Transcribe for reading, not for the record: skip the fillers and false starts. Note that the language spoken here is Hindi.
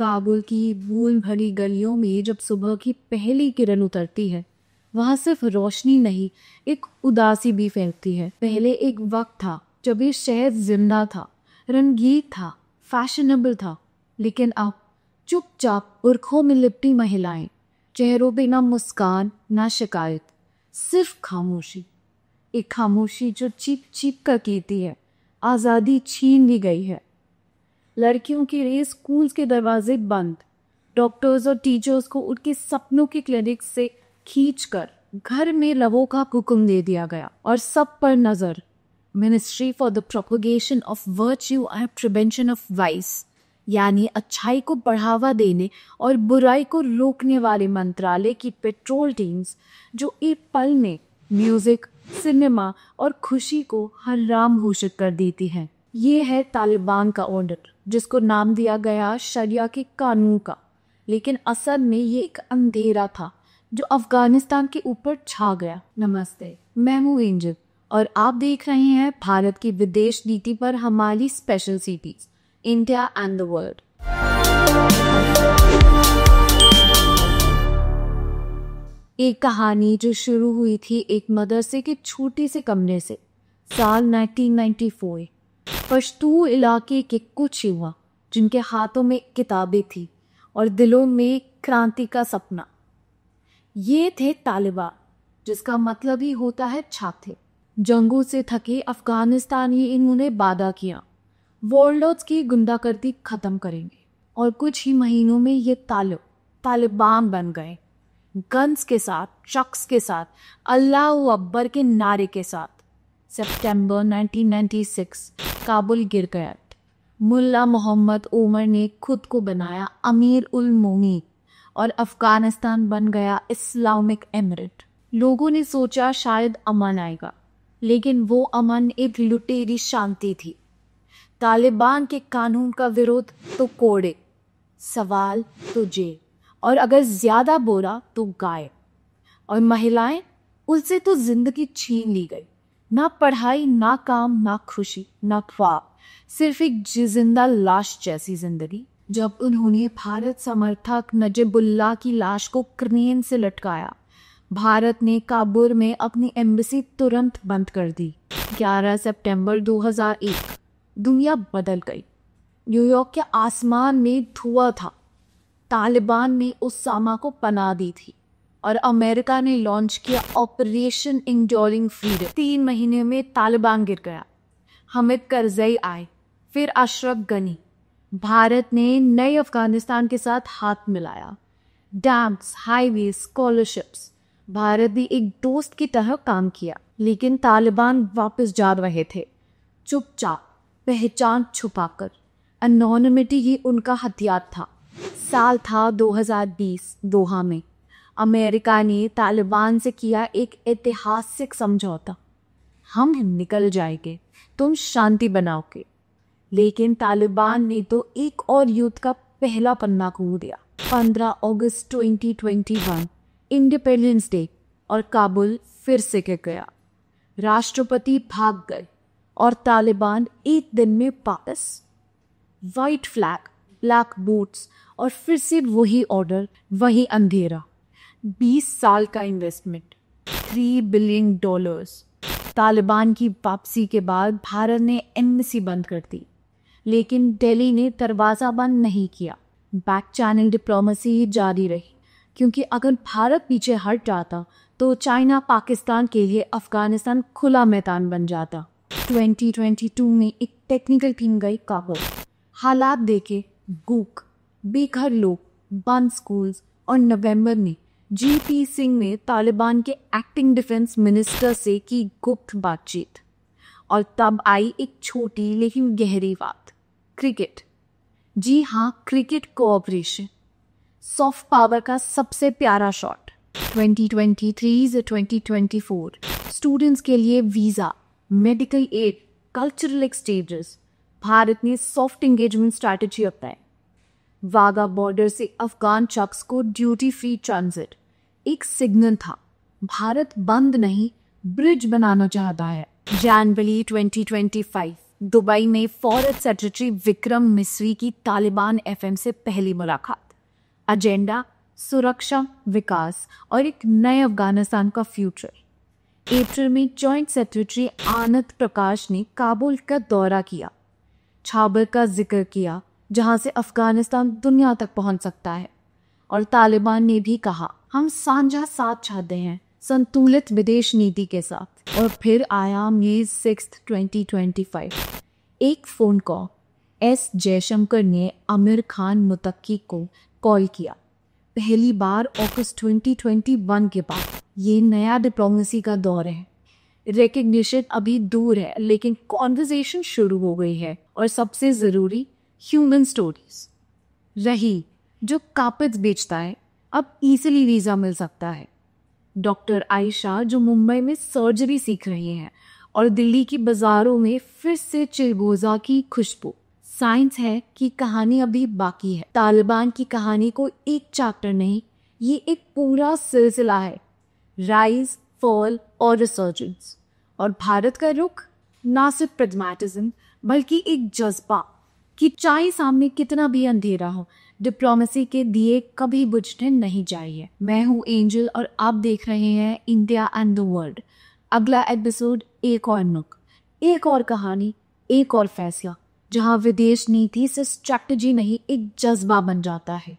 काबुल की भूल भरी गलियों में जब सुबह की पहली किरण उतरती है, वहाँ सिर्फ रोशनी नहीं, एक उदासी भी फैलती है। पहले एक वक्त था जब ये शहर जिंदा था, रंगीन था, फैशनेबल था, लेकिन अब चुपचाप पुरखों में लिपटी महिलाएं, चेहरों पे ना मुस्कान ना शिकायत, सिर्फ खामोशी। एक खामोशी जो चीप चीप कर कहती है, आज़ादी छीन ली गई है। लड़कियों के लिए स्कूल्स के दरवाजे बंद, डॉक्टर्स और टीचर्स को उनके सपनों की क्लिनिक से खींचकर घर में लवों का हुक्म दे दिया गया, और सब पर नजर ministry for the propagation of virtue and prevention of vice, यानी अच्छाई को बढ़ावा देने और बुराई को रोकने वाले मंत्रालय की पेट्रोल टीम्स, जो एक पल में म्यूजिक, सिनेमा और खुशी को हराम घोषित कर देती है। ये है तालिबान का ऑर्डर, जिसको नाम दिया गया शरिया के कानून का, लेकिन असल में ये एक अंधेरा था जो अफगानिस्तान के ऊपर छा गया। नमस्ते, मैं हूँ एंजल और आप देख रहे हैं भारत की विदेश नीति पर हमारी special series India and the world. एक कहानी जो शुरू हुई थी एक मदरसे के छोटे से कमरे से, साल 1994। पश्तू इलाके के कुछ युवा जिनके हाथों में किताबें थी और दिलों में क्रांति का सपना। ये थे तालिबान, जिसका मतलब ही होता है छात्र। जंगों से थके अफगानिस्तानी इन्होंने वादा किया, वॉरलॉर्ड्स की गुंडागर्दी खत्म करेंगे, और कुछ ही महीनों में ये तालिबान बन गए। गन्स के साथ, ट्रक्स के साथ, अल्लाह अकबर के नारे के साथ। सितंबर 1996 काबुल गिर गया। मुल्ला मोहम्मद उमर ने खुद को बनाया अमीर उल मोमिनीन और अफगानिस्तान बन गया इस्लामिक एमिरेट। लोगों ने सोचा शायद अमन आएगा, लेकिन वो अमन एक लुटेरी शांति थी। तालिबान के कानून का विरोध तो कोड़े, सवाल तो जेल, और अगर ज्यादा बोला तो गायब। और महिलाएं, उनसे तो जिंदगी छीन ली गई। ना पढ़ाई, ना काम, ना खुशी, ना ख्वाब, सिर्फ एक जिंदा लाश जैसी जिंदगी। जब उन्होंने भारत समर्थक नजीबुल्लाह की लाश को क्रेन से लटकाया, भारत ने काबुल में अपनी एम्बेसी तुरंत बंद कर दी। 11 सितंबर 2001 दुनिया बदल गई। न्यूयॉर्क के आसमान में धुआं था। तालिबान ने उसामा को पनाह दी थी और अमेरिका ने लॉन्च किया ऑपरेशन इंड्योरिंग फ्रीडम। 3 महीने में तालिबान गिर गया। हामिद करज़ई आए, फिर अशरफ गनी। भारत ने नए अफगानिस्तान के साथ हाथ मिलाया। डैम्स, हाईवे, स्कॉलरशिप्स, भारत भी एक दोस्त की तरह काम किया। लेकिन तालिबान वापस जा रहे थे, चुपचाप, पहचान छुपाकर। एनोनिमिटी ही उनका हथियार था। साल था 2020 दोहा में। अमेरिका ने तालिबान से किया एक ऐतिहासिक समझौता, हम निकल जाएंगे, तुम शांति बनाओगे। लेकिन तालिबान ने तो एक और युद्ध का पहला पन्ना खोल दिया। 15 अगस्त 2021 इंडिपेंडेंस डे, और काबुल फिर से गिर गया। राष्ट्रपति भाग गए और तालिबान एक दिन में वापस। व्हाइट फ्लैग, ब्लैक बूट्स, और फिर से वही ऑर्डर, वही अंधेरा। 20 साल का इन्वेस्टमेंट, $3 बिलियन। तालिबान की वापसी के बाद भारत ने एम्बेसी बंद कर दी, लेकिन दिल्ली ने दरवाजा बंद नहीं किया। बैक चैनल डिप्लोमेसी जारी रही, क्योंकि अगर भारत पीछे हट जाता तो चाइना पाकिस्तान के लिए अफगानिस्तान खुला मैदान बन जाता। 2022 में एक टेक्निकल टीम गई काबुल। हालात देखे गूक, बेघर लोग, बंद स्कूल्स, और नवंबर में जीपी सिंह ने तालिबान के एक्टिंग डिफेंस मिनिस्टर से की गुप्त बातचीत। और तब आई एक छोटी लेकिन गहरी बात, क्रिकेट। जी हाँ, क्रिकेट कोऑपरेशन, सॉफ्ट पावर का सबसे प्यारा शॉट। 2023 से 2024 स्टूडेंट्स के लिए visa, medical aid, cultural exchanges, Bharat ने सॉफ्ट एंगेजमेंट स्ट्रैटेजी अपनाई। वाघा बॉर्डर से अफगान शख्स को ड्यूटी फ्री ट्रांजिट एक सिग्नल था, भारत बंद नहीं, ब्रिज बनाना चाहता है। जनवरी 2025 दुबई में फॉरेन सेक्रेटरी विक्रम मिस्री की तालिबान एफएम से पहली मुलाकात। एजेंडा सुरक्षा, विकास और एक नए अफगानिस्तान का फ्यूचर। अप्रैल में जॉइंट सेक्रेटरी आनंद प्रकाश ने काबुल का दौरा किया, छाबर का जिक्र किया जहां से अफगानिस्तान दुनिया तक पहुंच सकता है। और तालिबान ने भी कहा हम साझा साथ चाहते हैं संतुलित विदेश नीति के साथ। और फिर आया मई 6, 2025। एक फोन कॉल एस जयशंकर ने आमिर खान मुत्तकी को कॉल किया, पहली बार अगस्त 2021 के बाद। ये नया डिप्लोमेसी का दौर है। रिकग्निशन अभी दूर है लेकिन कॉन्वर्सेशन शुरू हो गई है। और सबसे ज़रूरी, ह्यूमन स्टोरीज रही। जो कारपेट्स बेचता है अब इजीली वीज़ा मिल सकता है। डॉक्टर आयशा जो मुंबई में सर्जरी सीख रही हैं और दिल्ली की बाजारों में फिर से चिलगोजा की खुशबू। साइंस है कि कहानी अभी बाकी है। तालिबान की कहानी को एक चैप्टर नहीं, ये एक पूरा सिलसिला है। राइज, फॉल और रिसर्जेंस। और भारत का रुख ना सिर्फ प्रैग्मैटिज्म बल्कि एक जज्बा कि चाहे सामने कितना भी अंधेरा हो, डिप्लोमेसी के दिए कभी बुझने नहीं चाहिए। मैं हूँ एंजल और आप देख रहे हैं इंडिया एंड द वर्ल्ड। अगला एपिसोड एक और नुक, एक और कहानी, एक और फैसला, जहाँ विदेश नीति से स्ट्रैटेजी नहीं एक जज्बा बन जाता है।